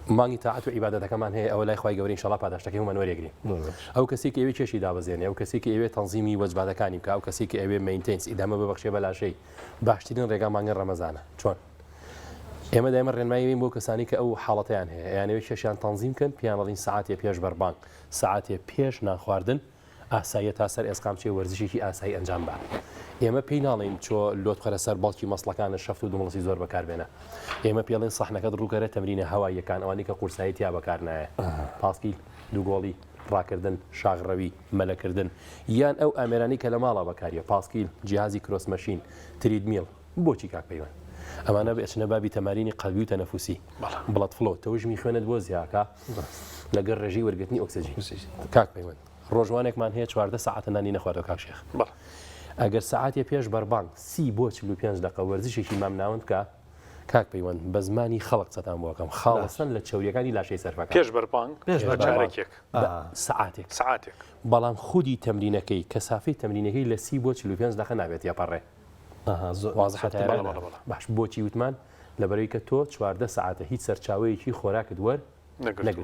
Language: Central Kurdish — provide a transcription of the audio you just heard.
مانگی تاعت و عیبادەتەکەمان هەیە ئەوە لای خوای گەورەی ئینشاڵڵا پاداشتەکەی هەمومان وەرێگرین. ئەو کەسی کە ئەوێ کێشی دابەزێنێ، ئەو کەسی کە ئەوێ تەنزیمی وەجباتەکانی بکە، ئەو کەسی کە ئەوێ مەینتینس ئیدامە ببەخشێ بە لاشەی باشترین ڕێگا مانگی ڕەمەزانە. چۆن؟ ئێمە دایمە ڕێنماییین بۆ کەسانی کە ئەو حاڵەتیان هەیە، یانەوێ کێشیان تەنزیم بکەن، پیان بڵین سەعاتێ پێش بەربانگ، سەعاتێ پێش نان خواردن ئاساییە تا سەر ئێسقام چێ وەرزشێکی ئاسایی ئەنجام بە. ئێمە پێی ناڵین چۆ لۆتخەرە سەر بەڵکی مەسڵەکانە شەفت و دومڵسی زۆر بەکاربێنە. ئێمە پێڵێن سەحنەکەت ڕووکەرە تەمرینە هەواییەکان ئەوانی کە قورسایی تیا بەکار نایە، پاسکیل، دووگۆڵی، ڕاکردن، شاغڕەوی، مەلەکردن، یان ئەو ئامێرانی کە لە ماڵا بەکاریە، پاسکیل، جیهازی کرۆسمەشین، تریدمیل، بۆچی کاک پەیوەند؟ ئەمانە بێچنە بابی تەمارینی قەلبی و تەنەفوسی، بڵەد فڵۆ، تەوژمی خوێنت بۆ زیاکە لەگەر ڕێژەی وەرگرتنی ئۆکسجین. کاک پەیوەند ڕۆژوانێکمان هەیە 14 ساعتە نانی نەخواردەوە کاک شێخ. ئەگەر سەعاتێ پێش بەربانگ 30 بۆ 45 دقە وەرزشێکی مام ناوند بکە، کاک پەیوەند بە زمانی خەڵق چەتان بۆ ئەەکەم خاڵەسەن لە چەوریەکانی لاشەی سەرفەکە پێش بەربانگ جارێکێک سەعاتێک بەڵام خودی تەمرینەکەی کەسافەی تەمرینەکەی لە 30 بۆ 45 دقە نابێت یا پەڕێ. باش بۆچی وتمان لەبەرەوەی کە تۆ 14 ساعتە هیچ سەرچاوەیەکی خۆراکت وەر نەگرت